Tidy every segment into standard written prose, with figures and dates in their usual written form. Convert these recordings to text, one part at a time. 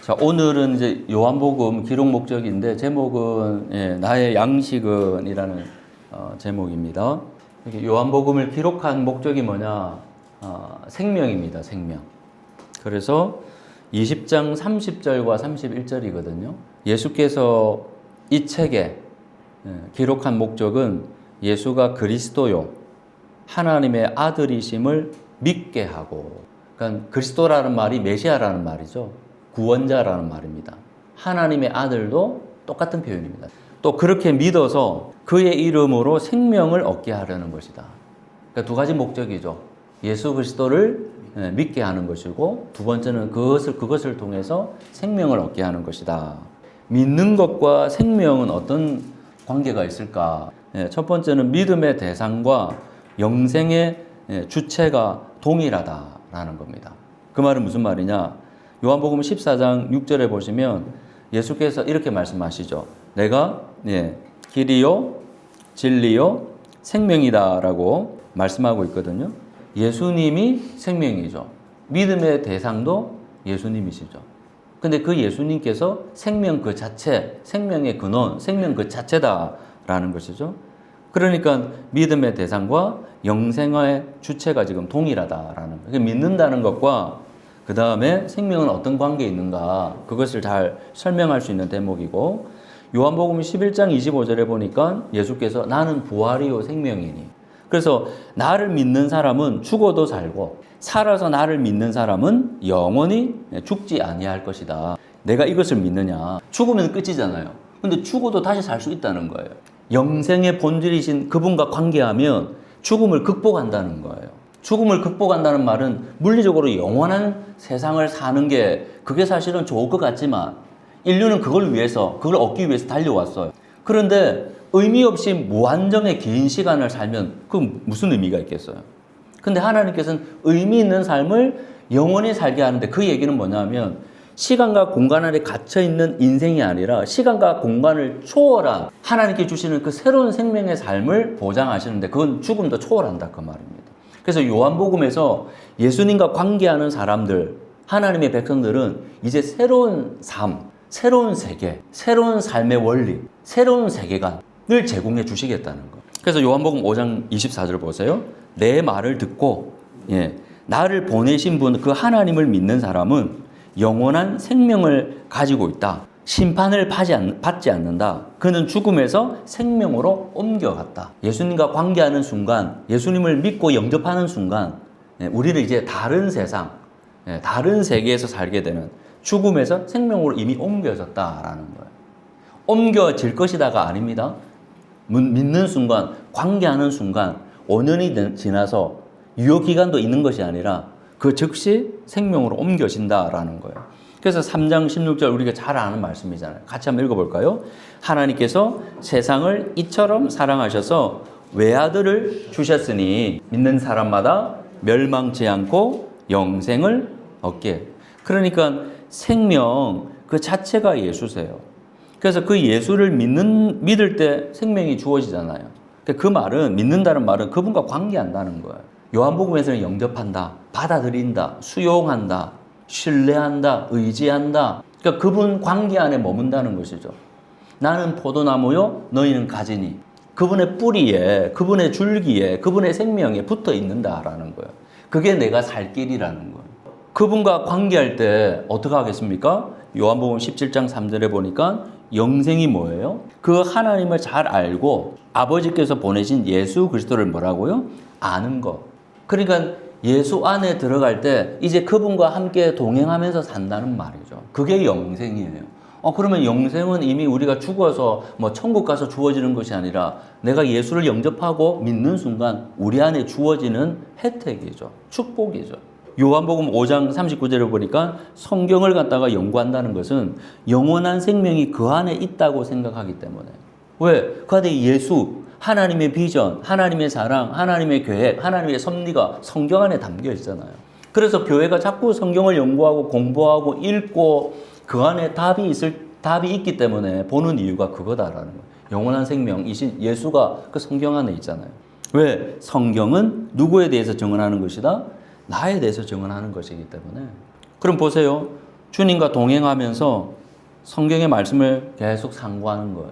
자, 오늘은 이제 요한복음 기록 목적인데 제목은 나의 양식은이라는 제목입니다. 요한복음을 기록한 목적이 뭐냐? 생명입니다. 생명. 그래서 20장 30절과 31절이거든요. 예수께서 이 책에 기록한 목적은 예수가 그리스도요, 하나님의 아들이심을 믿게 하고, 그러니까 그리스도라는 말이 메시아라는 말이죠. 구원자라는 말입니다. 하나님의 아들도 똑같은 표현입니다. 또 그렇게 믿어서 그의 이름으로 생명을 얻게 하려는 것이다. 그러니까 두 가지 목적이죠. 예수 그리스도를 믿게 하는 것이고, 두 번째는 그것을 통해서 생명을 얻게 하는 것이다. 믿는 것과 생명은 어떤 관계가 있을까? 첫 번째는 믿음의 대상과 영생의 주체가 동일하다라는 겁니다. 그 말은 무슨 말이냐? 요한복음 14장 6절에 보시면 예수께서 이렇게 말씀하시죠. 내가 길이요, 진리요, 생명이다라고 말씀하고 있거든요. 예수님이 생명이죠. 믿음의 대상도 예수님이시죠. 근데 그 예수님께서 생명 그 자체, 생명의 근원, 생명 그 자체다라는 것이죠. 그러니까 믿음의 대상과 영생의 주체가 지금 동일하다라는 거예요. 믿는다는 것과 그 다음에 생명은 어떤 관계에 있는가, 그것을 잘 설명할 수 있는 대목이고, 요한복음 11장 25절에 보니까 예수께서 나는 부활이요 생명이니, 그래서 나를 믿는 사람은 죽어도 살고 살아서 나를 믿는 사람은 영원히 죽지 아니할 것이다. 내가 이것을 믿느냐? 죽으면 끝이잖아요. 근데 죽어도 다시 살 수 있다는 거예요. 영생의 본질이신 그분과 관계하면 죽음을 극복한다는 거예요. 죽음을 극복한다는 말은 물리적으로 영원한 세상을 사는 게 그게 사실은 좋을 것 같지만 인류는 그걸 얻기 위해서 달려왔어요. 그런데 의미 없이 무한정의 긴 시간을 살면 그 무슨 의미가 있겠어요? 근데 하나님께서는 의미 있는 삶을 영원히 살게 하는데 그 얘기는 뭐냐면 시간과 공간 안에 갇혀있는 인생이 아니라 시간과 공간을 초월한 하나님께 주시는 그 새로운 생명의 삶을 보장하시는데 그건 죽음도 초월한다 그 말입니다. 그래서 요한복음에서 예수님과 관계하는 사람들, 하나님의 백성들은 이제 새로운 삶, 새로운 세계, 새로운 삶의 원리, 새로운 세계관을 제공해 주시겠다는 거. 그래서 요한복음 5장 24절 보세요. 내 말을 듣고 나를 보내신 분, 그 하나님을 믿는 사람은 영원한 생명을 가지고 있다. 심판을 받지 않는다. 그는 죽음에서 생명으로 옮겨갔다. 예수님과 관계하는 순간, 예수님을 믿고 영접하는 순간 우리는 이제 다른 세상, 다른 세계에서 살게 되는, 죽음에서 생명으로 이미 옮겨졌다라는 거예요. 옮겨질 것이다가 아닙니다. 믿는 순간, 관계하는 순간 5년이 지나서 유효기간도 있는 것이 아니라 그 즉시 생명으로 옮겨진다라는 거예요. 그래서 3장 16절 우리가 잘 아는 말씀이잖아요. 같이 한번 읽어볼까요? 하나님께서 세상을 이처럼 사랑하셔서 외아들을 주셨으니 믿는 사람마다 멸망치 않고 영생을 얻게. 그러니까 생명 그 자체가 예수세요. 그래서 그 예수를 믿을 때 생명이 주어지잖아요. 그 말은, 믿는다는 말은 그분과 관계한다는 거예요. 요한복음에서는 영접한다, 받아들인다, 수용한다, 신뢰한다, 의지한다. 그러니까 그분 관계 안에 머문다는 것이죠. 나는 포도나무요, 너희는 가지니. 그분의 뿌리에, 그분의 줄기에, 그분의 생명에 붙어 있는다라는 거예요. 그게 내가 살 길이라는 거예요. 그분과 관계할 때 어떻게 하겠습니까? 요한복음 17장 3절에 보니까 영생이 뭐예요? 그 하나님을 잘 알고 아버지께서 보내신 예수 그리스도를 뭐라고요? 아는 것. 그러니까 예수 안에 들어갈 때 이제 그분과 함께 동행하면서 산다는 말이죠. 그게 영생이에요. 그러면 영생은 이미 우리가 죽어서 천국 가서 주어지는 것이 아니라 내가 예수를 영접하고 믿는 순간 우리 안에 주어지는 혜택이죠. 축복이죠. 요한복음 5장 39절을 보니까 성경을 갖다가 연구한다는 것은 영원한 생명이 그 안에 있다고 생각하기 때문에. 왜? 그 안에 예수, 하나님의 비전, 하나님의 사랑, 하나님의 계획, 하나님의 섭리가 성경 안에 담겨 있잖아요. 그래서 교회가 자꾸 성경을 연구하고 공부하고 읽고 그 안에 답이 있기 때문에 보는 이유가 그거다라는 거예요. 영원한 생명이신 예수가 그 성경 안에 있잖아요. 왜? 성경은 누구에 대해서 증언하는 것이다? 나에 대해서 증언하는 것이기 때문에. 그럼 보세요. 주님과 동행하면서 성경의 말씀을 계속 상고하는 거예요.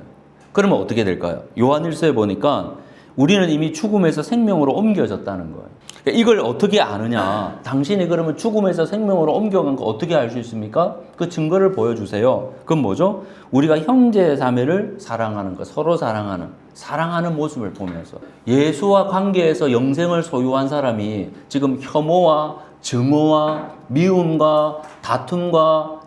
그러면 어떻게 될까요? 요한일서에 보니까 우리는 이미 죽음에서 생명으로 옮겨졌다는 거예요. 이걸 어떻게 아느냐? 당신이 그러면 죽음에서 생명으로 옮겨간 거 어떻게 알 수 있습니까? 그 증거를 보여주세요. 그건 뭐죠? 우리가 형제 자매를 사랑하는 거, 서로 사랑하는 모습을 보면서 예수와 관계에서 영생을 소유한 사람이 지금 혐오와 증오와 미움과 다툼과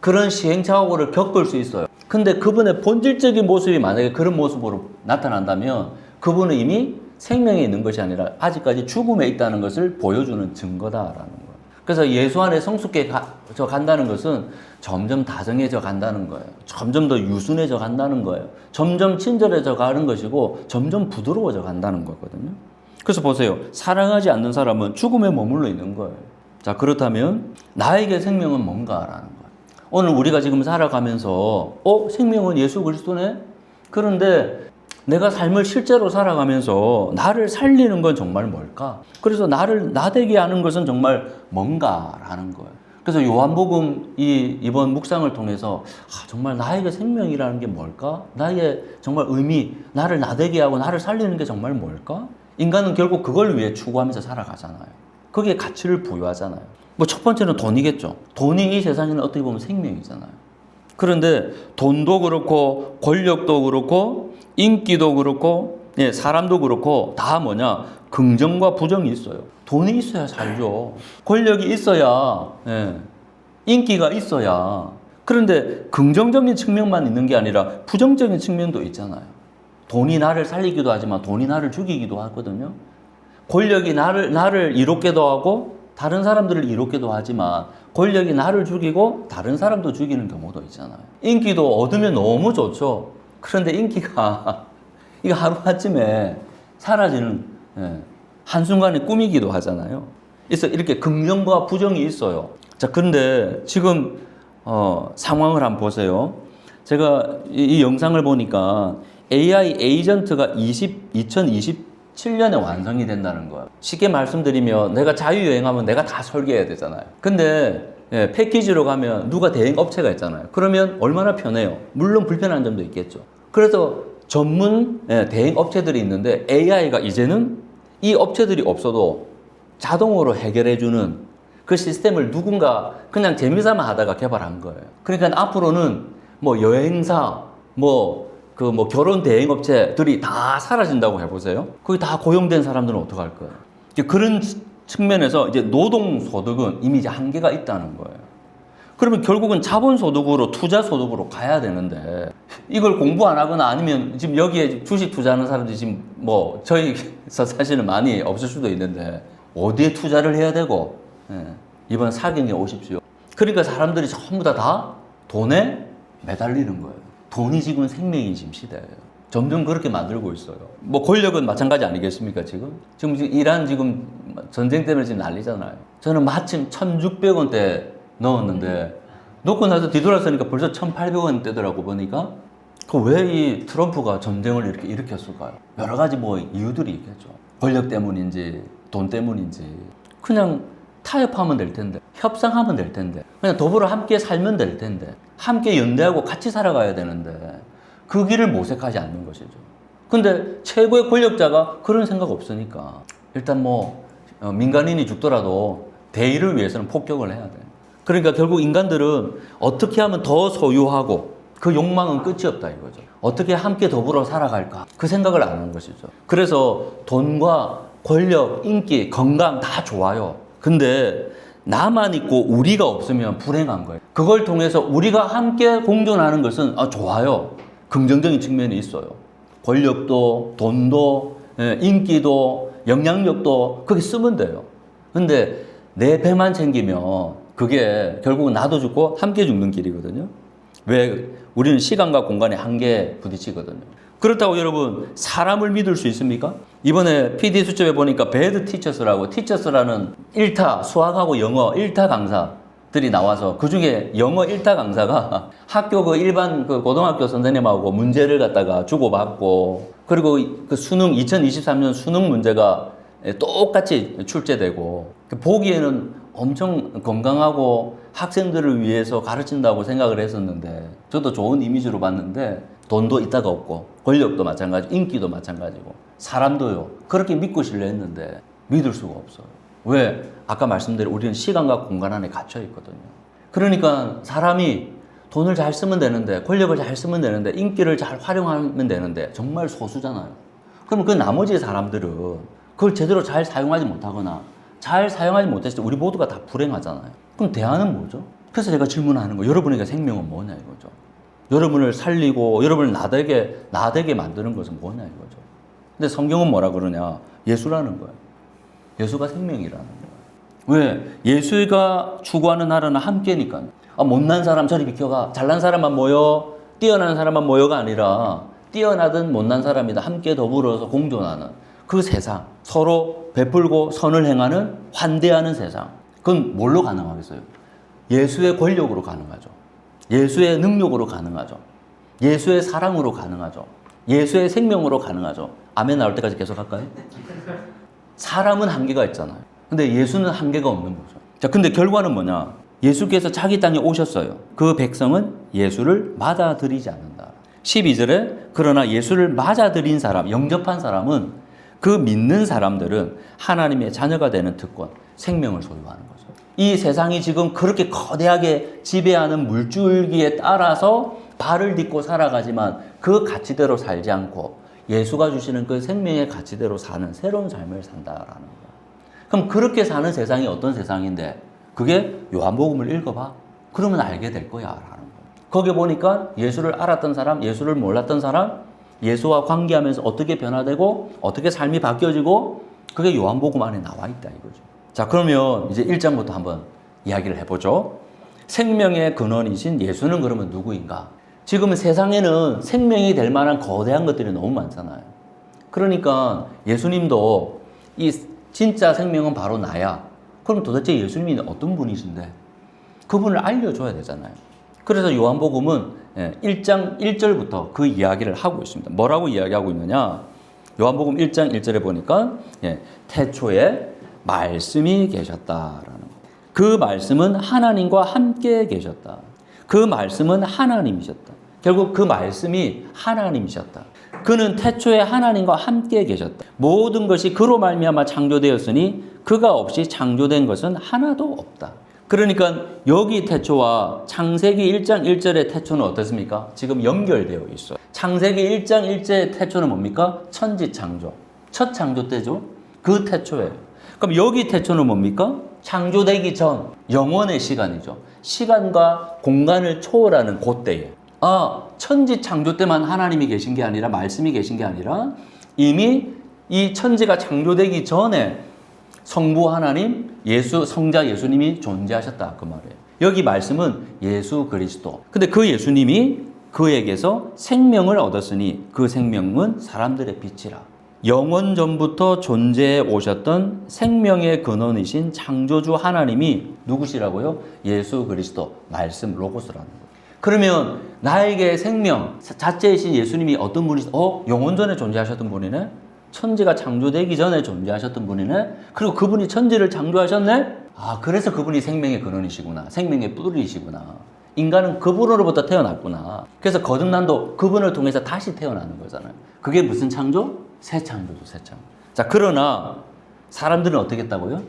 그런 시행착오를 겪을 수 있어요. 근데 그분의 본질적인 모습이 만약에 그런 모습으로 나타난다면 그분은 이미 생명에 있는 것이 아니라 아직까지 죽음에 있다는 것을 보여주는 증거다라는 거예요. 그래서 예수 안에 성숙해져 간다는 것은 점점 다정해져 간다는 거예요. 점점 더 유순해져 간다는 거예요. 점점 친절해져 가는 것이고 점점 부드러워져 간다는 거거든요. 그래서 보세요. 사랑하지 않는 사람은 죽음에 머물러 있는 거예요. 자, 그렇다면 나에게 생명은 뭔가라는 거예요. 오늘 우리가 지금 살아가면서 생명은 예수 그리스도네? 그런데 내가 삶을 실제로 살아가면서 나를 살리는 건 정말 뭘까? 그래서 나를 나되게 하는 것은 정말 뭔가라는 거예요. 그래서 요한복음 이번 묵상을 통해서 정말 나에게 생명이라는 게 뭘까? 나의 정말 의미, 나를 나되게 하고 나를 살리는 게 정말 뭘까? 인간은 결국 그걸 위해 추구하면서 살아가잖아요. 거기에 가치를 부여하잖아요. 뭐 첫 번째는 돈이겠죠. 돈이 이 세상에는 어떻게 보면 생명이잖아요. 그런데 돈도 그렇고 권력도 그렇고 인기도 그렇고 사람도 그렇고 다 뭐냐? 긍정과 부정이 있어요. 돈이 있어야 살죠. 권력이 있어야 인기가 있어야. 그런데 긍정적인 측면만 있는 게 아니라 부정적인 측면도 있잖아요. 돈이 나를 살리기도 하지만 돈이 나를 죽이기도 하거든요. 권력이 나를 이롭게도 하고 다른 사람들을 이롭게도 하지만 권력이 나를 죽이고 다른 사람도 죽이는 경우도 있잖아요. 인기도 얻으면 너무 좋죠. 그런데 인기가 이거 하루아침에 사라지는 한순간에 꿈이기도 하잖아요. 그래서 이렇게 긍정과 부정이 있어요. 자, 그런데 지금 상황을 한번 보세요. 제가 이 영상을 보니까 AI 에이전트가 2027년에 완성이 된다는 거예요. 쉽게 말씀드리면 내가 자유여행하면 내가 다 설계해야 되잖아요. 근데 패키지로 가면 누가 대행업체가 있잖아요. 그러면 얼마나 편해요. 물론 불편한 점도 있겠죠. 그래서 전문 대행업체들이 있는데 AI가 이제는 이 업체들이 없어도 자동으로 해결해주는 그 시스템을 누군가 그냥 재미삼아 하다가 개발한 거예요. 그러니까 앞으로는 뭐 여행사, 결혼 대행업체들이 다 사라진다고 해보세요. 거기 다 고용된 사람들은 어떡할 거예요? 그런 측면에서 이제 노동소득은 이미 이제 한계가 있다는 거예요. 그러면 결국은 자본소득으로 투자소득으로 가야 되는데 이걸 공부 안 하거나 아니면 지금 여기에 주식 투자하는 사람들이 지금 저희서 사실은 많이 없을 수도 있는데 어디에 투자를 해야 되고 이번 사경에 오십시오. 그러니까 사람들이 전부 다 돈에 매달리는 거예요. 돈이 지금 생명이 지금 시대예요. 점점 그렇게 만들고 있어요. 권력은 마찬가지 아니겠습니까, 지금? 지금 이란 지금 전쟁 때문에 지금 난리잖아요. 저는 마침 1,600원대 넣었는데, 넣고 나서 뒤돌아서니까 벌써 1,800원대더라고 보니까, 왜 이 트럼프가 전쟁을 이렇게 일으켰을까요? 여러 가지 이유들이 있겠죠. 권력 때문인지, 돈 때문인지. 그냥 타협하면 될 텐데, 협상하면 될 텐데, 그냥 더불어 함께 살면 될 텐데, 함께 연대하고 같이 살아가야 되는데, 그 길을 모색하지 않는 것이죠. 근데 최고의 권력자가 그런 생각 없으니까 일단 민간인이 죽더라도 대의를 위해서는 폭격을 해야 돼. 그러니까 결국 인간들은 어떻게 하면 더 소유하고 그 욕망은 끝이 없다 이거죠. 어떻게 함께 더불어 살아갈까? 그 생각을 안 하는 것이죠. 그래서 돈과 권력, 인기, 건강 다 좋아요. 근데 나만 있고 우리가 없으면 불행한 거예요. 그걸 통해서 우리가 함께 공존하는 것은 좋아요. 긍정적인 측면이 있어요. 권력도, 돈도, 인기도, 영향력도 거기 쓰면 돼요. 근데 내 배만 챙기면 그게 결국은 나도 죽고 함께 죽는 길이거든요. 왜? 우리는 시간과 공간의 한계에 부딪히거든요. 그렇다고 여러분 사람을 믿을 수 있습니까? 이번에 PD 수첩에 보니까 배드 티처스라고 티처스라는 1타 수학하고 영어 1타 강사들이 나와서 그중에 영어 1타 강사가 학교 일반 고등학교 선생님하고 문제를 갖다가 주고받고 그리고 그 수능 2023년 수능 문제가 똑같이 출제되고 보기에는 엄청 건강하고 학생들을 위해서 가르친다고 생각을 했었는데 저도 좋은 이미지로 봤는데 돈도 있다가 없고 권력도 마찬가지고 인기도 마찬가지고 사람도요 그렇게 믿고 신뢰했는데 믿을 수가 없어요. 왜? 아까 말씀드린 우리는 시간과 공간 안에 갇혀 있거든요. 그러니까 사람이 돈을 잘 쓰면 되는데 권력을 잘 쓰면 되는데 인기를 잘 활용하면 되는데 정말 소수잖아요. 그럼 그 나머지 사람들은 그걸 제대로 잘 사용하지 못하거나 잘 사용하지 못했을 때 우리 모두가 다 불행하잖아요. 그럼 대안은 뭐죠? 그래서 제가 질문하는 거 여러분에게 생명은 뭐냐 이거죠. 여러분을 살리고 여러분을 나되게 만드는 것은 뭐냐 이거죠. 근데 성경은 뭐라 그러냐? 예수라는 거예요. 예수가 생명이라는 거예요. 왜? 예수가 추구하는 나라는 함께니까. 못난 사람 저리 비켜가. 잘난 사람만 모여. 뛰어난 사람만 모여가 아니라 뛰어나든 못난 사람이다 함께 더불어서 공존하는 그 세상. 서로 베풀고 선을 행하는 환대하는 세상. 그건 뭘로 가능하겠어요? 예수의 권력으로 가능하죠. 예수의 능력으로 가능하죠. 예수의 사랑으로 가능하죠. 예수의 생명으로 가능하죠. 아멘 나올 때까지 계속 할까요? 사람은 한계가 있잖아요. 근데 예수는 한계가 없는 거죠. 자, 근데 결과는 뭐냐? 예수께서 자기 땅에 오셨어요. 그 백성은 예수를 맞아들이지 않는다. 12절에 그러나 예수를 맞아들인 사람, 영접한 사람은 그 믿는 사람들은 하나님의 자녀가 되는 특권, 생명을 소유하는 거죠. 이 세상이 지금 그렇게 거대하게 지배하는 물줄기에 따라서 발을 딛고 살아가지만 그 가치대로 살지 않고 예수가 주시는 그 생명의 가치대로 사는 새로운 삶을 산다라는 거예요. 그럼 그렇게 사는 세상이 어떤 세상인데 그게 요한복음을 읽어봐. 그러면 알게 될 거야 라는 거예요. 거기 보니까 예수를 알았던 사람, 예수를 몰랐던 사람, 예수와 관계하면서 어떻게 변화되고 어떻게 삶이 바뀌어지고 그게 요한복음 안에 나와 있다 이거죠. 자, 그러면 이제 1장부터 한번 이야기를 해보죠. 생명의 근원이신 예수는 그러면 누구인가? 지금 세상에는 생명이 될 만한 거대한 것들이 너무 많잖아요. 그러니까 예수님도 이 진짜 생명은 바로 나야. 그럼 도대체 예수님이 어떤 분이신데? 그분을 알려줘야 되잖아요. 그래서 요한복음은 1장 1절부터 그 이야기를 하고 있습니다. 뭐라고 이야기하고 있느냐? 요한복음 1장 1절에 보니까 태초에 말씀이 계셨다라는 거. 그 말씀은 하나님과 함께 계셨다. 그 말씀은 하나님이셨다. 결국 그 말씀이 하나님이셨다. 그는 태초에 하나님과 함께 계셨다. 모든 것이 그로 말미암아 창조되었으니 그가 없이 창조된 것은 하나도 없다. 그러니까 여기 태초와 창세기 1장 1절의 태초는 어떻습니까? 지금 연결되어 있어요. 창세기 1장 1절의 태초는 뭡니까? 천지창조. 첫 창조 때죠. 그 태초예요. 그럼 여기 태초는 뭡니까? 창조되기 전 영원의 시간이죠. 시간과 공간을 초월하는 그때에 천지 창조 때만 하나님이 계신 게 아니라 말씀이 계신 게 아니라 이미 이 천지가 창조되기 전에 성부 하나님, 성자 예수님이 존재하셨다 그 말이에요. 여기 말씀은 예수 그리스도. 근데 그 예수님이 그에게서 생명을 얻었으니 그 생명은 사람들의 빛이라. 영원 전부터 존재해 오셨던 생명의 근원이신 창조주 하나님이 누구시라고요? 예수 그리스도, 말씀 로고스라는 거예요. 그러면 나에게 생명 자체이신 예수님이 어떤 분이시? 영원 전에 존재하셨던 분이네? 천지가 창조되기 전에 존재하셨던 분이네? 그리고 그분이 천지를 창조하셨네? 그래서 그분이 생명의 근원이시구나. 생명의 뿌리이시구나. 인간은 그분으로부터 태어났구나. 그래서 거듭난도 그분을 통해서 다시 태어나는 거잖아요. 그게 무슨 창조? 새 창조죠, 새 창조. 자, 그러나 사람들은 어떻게 했다고요?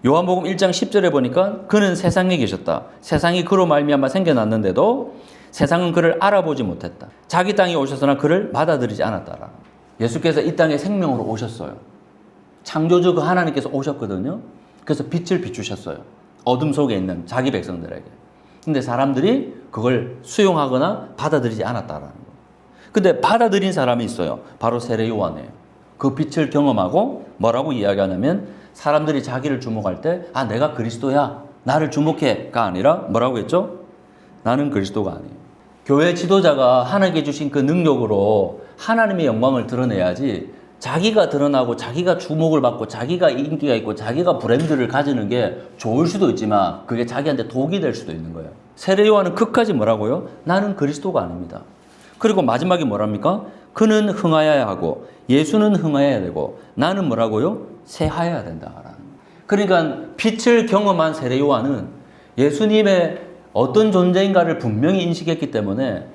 요한복음 1장 10절에 보니까 그는 세상에 계셨다. 세상이 그로 말미암아 생겨났는데도 세상은 그를 알아보지 못했다. 자기 땅에 오셨으나 그를 받아들이지 않았다라. 예수께서 이 땅에 생명으로 오셨어요. 창조주 그 하나님께서 오셨거든요. 그래서 빛을 비추셨어요. 어둠 속에 있는 자기 백성들에게. 근데 사람들이 그걸 수용하거나 받아들이지 않았다라는 거예요. 근데 받아들인 사람이 있어요. 바로 세례 요한이에요. 그 빛을 경험하고 뭐라고 이야기하냐면 사람들이 자기를 주목할 때 내가 그리스도야. 나를 주목해가 아니라 뭐라고 했죠? 나는 그리스도가 아니에요. 교회 지도자가 하나님께 주신 그 능력으로 하나님의 영광을 드러내야지 자기가 드러나고 자기가 주목을 받고 자기가 인기가 있고 자기가 브랜드를 가지는 게 좋을 수도 있지만 그게 자기한테 독이 될 수도 있는 거예요. 세례 요한은 끝까지 뭐라고요? 나는 그리스도가 아닙니다. 그리고 마지막에 뭐랍니까? 그는 흥하여야 하고 예수는 흥하여야 되고 나는 뭐라고요? 새하여야 된다라는. 그러니까 빛을 경험한 세례 요한은 예수님의 어떤 존재인가를 분명히 인식했기 때문에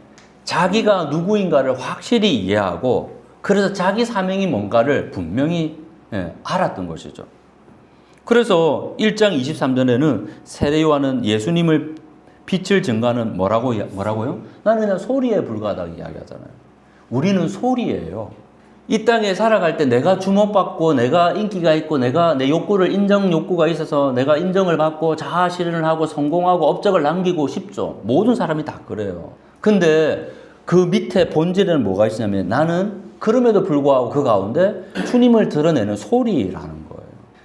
자기가 누구인가를 확실히 이해하고 그래서 자기 사명이 뭔가를 분명히 알았던 것이죠. 그래서 1장 23절에는 세례 요한은 예수님을 빛을 증거하는 뭐라고요? 나는 그냥 소리에 불과하다고 이야기하잖아요. 우리는 소리예요. 이 땅에 살아갈 때 내가 주목받고 내가 인기가 있고 내가 내 욕구를 인정 욕구가 있어서 내가 인정을 받고 자아 실현을 하고 성공하고 업적을 남기고 싶죠. 모든 사람이 다 그래요. 근데 그 밑에 본질에는 뭐가 있냐면 나는 그럼에도 불구하고 그 가운데 주님을 드러내는 소리라는 거예요.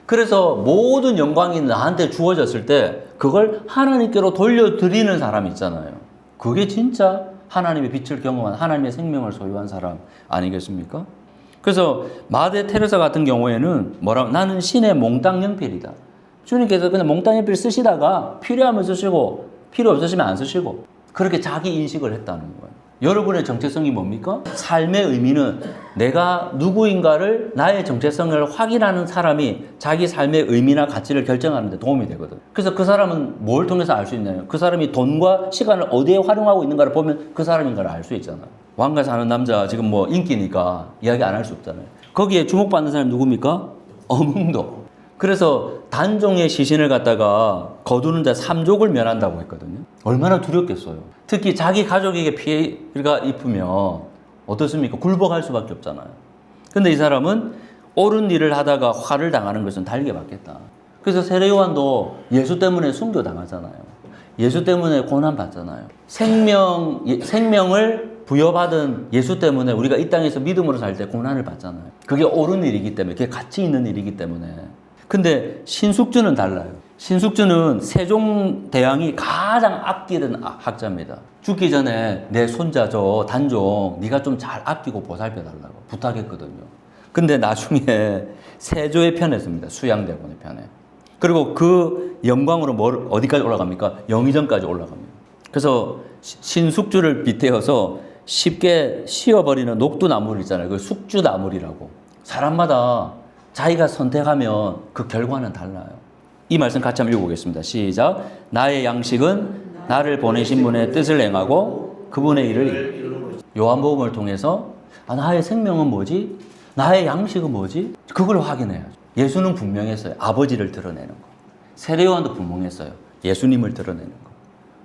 그래서 모든 영광이 나한테 주어졌을 때 그걸 하나님께로 돌려드리는 사람이 있잖아요. 그게 진짜 하나님의 빛을 경험한 하나님의 생명을 소유한 사람 아니겠습니까? 그래서 마대 테레사 같은 경우에는 나는 신의 몽땅 연필이다. 주님께서 그냥 몽땅 연필 쓰시다가 필요하면 쓰시고 필요 없으시면 안 쓰시고 그렇게 자기 인식을 했다는 거예요. 여러분의 정체성이 뭡니까? 삶의 의미는 내가 누구인가를 나의 정체성을 확인하는 사람이 자기 삶의 의미나 가치를 결정하는 데 도움이 되거든. 그래서 그 사람은 뭘 통해서 알 수 있나요? 그 사람이 돈과 시간을 어디에 활용하고 있는가를 보면 그 사람인가를 알 수 있잖아요. 왕가 사는 남자 지금 뭐 인기니까 이야기 안 할 수 없잖아요. 거기에 주목받는 사람이 누굽니까? 어몽도. 그래서 단종의 시신을 갖다가 거두는 자 3족을 면한다고 했거든요. 얼마나 두렵겠어요. 특히 자기 가족에게 피해가 입으면 어떻습니까? 굴복할 수밖에 없잖아요. 근데 이 사람은 옳은 일을 하다가 화를 당하는 것은 달게 받겠다. 그래서 세례 요한도 예수 때문에 순교당하잖아요. 예수 때문에 고난받잖아요. 생명을 부여받은 예수 때문에 우리가 이 땅에서 믿음으로 살 때 고난을 받잖아요. 그게 옳은 일이기 때문에, 그게 가치 있는 일이기 때문에. 근데 신숙주는 달라요. 신숙주는 세종대왕이 가장 아끼던 학자입니다. 죽기 전에 내 손자 단종 네가 좀 잘 아끼고 보살펴달라고 부탁했거든요. 근데 나중에 세조의 편에 섭니다. 수양대군의 편에. 그리고 그 영광으로 어디까지 올라갑니까? 영의정까지 올라갑니다. 그래서 신숙주를 빗대어서 쉽게 씌워버리는 녹두나물 있잖아요. 그 숙주나물이라고. 사람마다 자기가 선택하면 그 결과는 달라요. 이 말씀 같이 한번 읽어보겠습니다. 시작. 나의 양식은 나를 보내신 분의 뜻을 행하고 그분의 일을 요한복음을 통해서 나의 생명은 뭐지? 나의 양식은 뭐지? 그걸 확인해야죠. 예수는 분명했어요. 아버지를 드러내는 거. 세례 요한도 분명했어요. 예수님을 드러내는 거.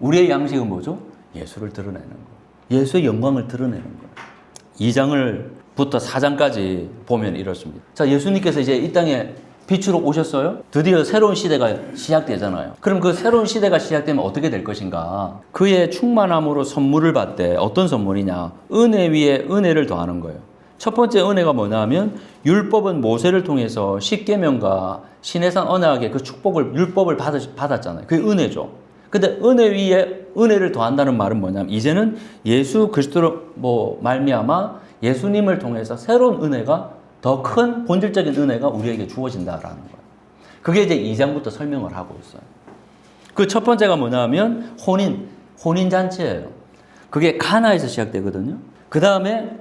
우리의 양식은 뭐죠? 예수를 드러내는 거. 예수의 영광을 드러내는 거예요. 2장부터 4장까지 보면 이렇습니다. 자, 예수님께서 이제 이 땅에 빛으로 오셨어요? 드디어 새로운 시대가 시작되잖아요. 그럼 그 새로운 시대가 시작되면 어떻게 될 것인가? 그의 충만함으로 선물을 받되 어떤 선물이냐? 은혜 위에 은혜를 더하는 거예요. 첫 번째 은혜가 뭐냐면 율법은 모세를 통해서 십계명과 시내산 언약의 그 축복을 율법을 받았잖아요. 그게 은혜죠. 근데 은혜 위에 은혜를 더한다는 말은 뭐냐면 이제는 예수 그리스도로 말미암아 예수님을 통해서 새로운 은혜가 더 큰 본질적인 은혜가 우리에게 주어진다라는 거예요. 그게 이제 2장부터 설명을 하고 있어요. 그 첫 번째가 뭐냐면 혼인잔치예요. 그게 가나에서 시작되거든요. 그 다음에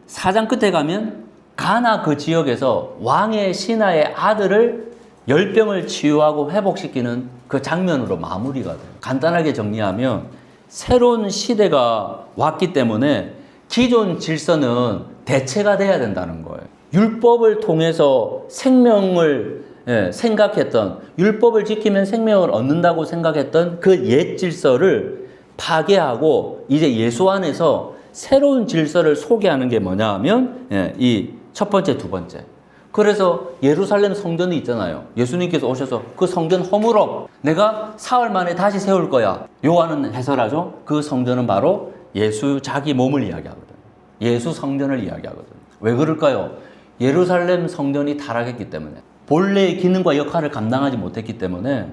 4장 끝에 가면 가나 그 지역에서 왕의 신하의 아들을 열병을 치유하고 회복시키는 그 장면으로 마무리가 돼요. 간단하게 정리하면 새로운 시대가 왔기 때문에 기존 질서는 대체가 돼야 된다는 거예요. 율법을 통해서 생명을 생각했던, 율법을 지키면 생명을 얻는다고 생각했던 그 옛 질서를 파괴하고 이제 예수 안에서 새로운 질서를 소개하는 게 뭐냐 하면 이 첫 번째, 두 번째. 그래서 예루살렘 성전이 있잖아요. 예수님께서 오셔서 그 성전 허물어 내가 사흘 만에 다시 세울 거야. 요한은 해설하죠. 그 성전은 바로 예수 자기 몸을 이야기하거든. 예수 성전을 이야기하거든. 왜 그럴까요? 예루살렘 성전이 타락했기 때문에 본래의 기능과 역할을 감당하지 못했기 때문에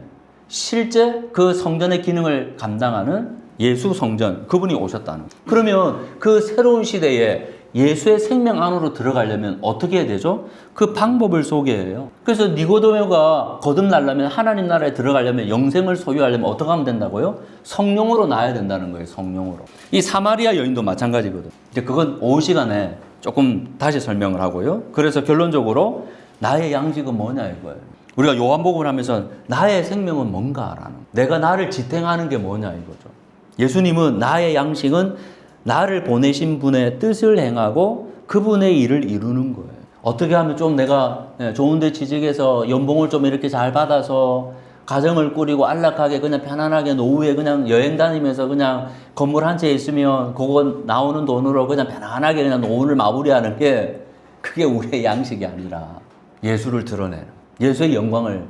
실제 그 성전의 기능을 감당하는 예수 성전, 그분이 오셨다는 거예요. 그러면 그 새로운 시대에 예수의 생명 안으로 들어가려면 어떻게 해야 되죠? 그 방법을 소개해요. 그래서 니고데모가 거듭나려면 하나님 나라에 들어가려면 영생을 소유하려면 어떻게 하면 된다고요? 성령으로 나야 된다는 거예요. 성령으로. 이 사마리아 여인도 마찬가지거든. 이제 그건 오후 시간에 조금 다시 설명을 하고요. 그래서 결론적으로 나의 양식은 뭐냐 이거예요. 우리가 요한복음을 하면서 나의 생명은 뭔가라는, 내가 나를 지탱하는 게 뭐냐 이거죠. 예수님은 나의 양식은 나를 보내신 분의 뜻을 행하고 그분의 일을 이루는 거예요. 어떻게 하면 좀 내가 좋은 데 취직해서 연봉을 좀 이렇게 잘 받아서 가정을 꾸리고 안락하게 그냥 편안하게 노후에 그냥 여행 다니면서 그냥 건물 한 채 있으면 그거 나오는 돈으로 그냥 편안하게 그냥 노후를 마무리하는 게, 그게 우리의 양식이 아니라 예수를 드러내는, 예수의 영광을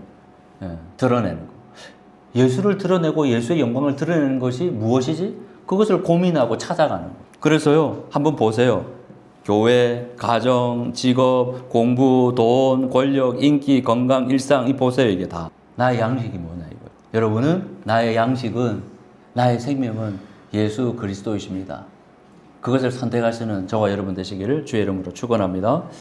드러내는 거. 예수를 드러내고 예수의 영광을 드러내는 것이 무엇이지? 그것을 고민하고 찾아가는 거. 그래서요, 한번 보세요. 교회, 가정, 직업, 공부, 돈, 권력, 인기, 건강, 일상, 이 보세요. 이게 다 나의 양식이 뭐냐 이거. 여러분은 나의 양식은, 나의 생명은 예수 그리스도이십니다. 그것을 선택하시는 저와 여러분 되시기를 주의 이름으로 축원합니다.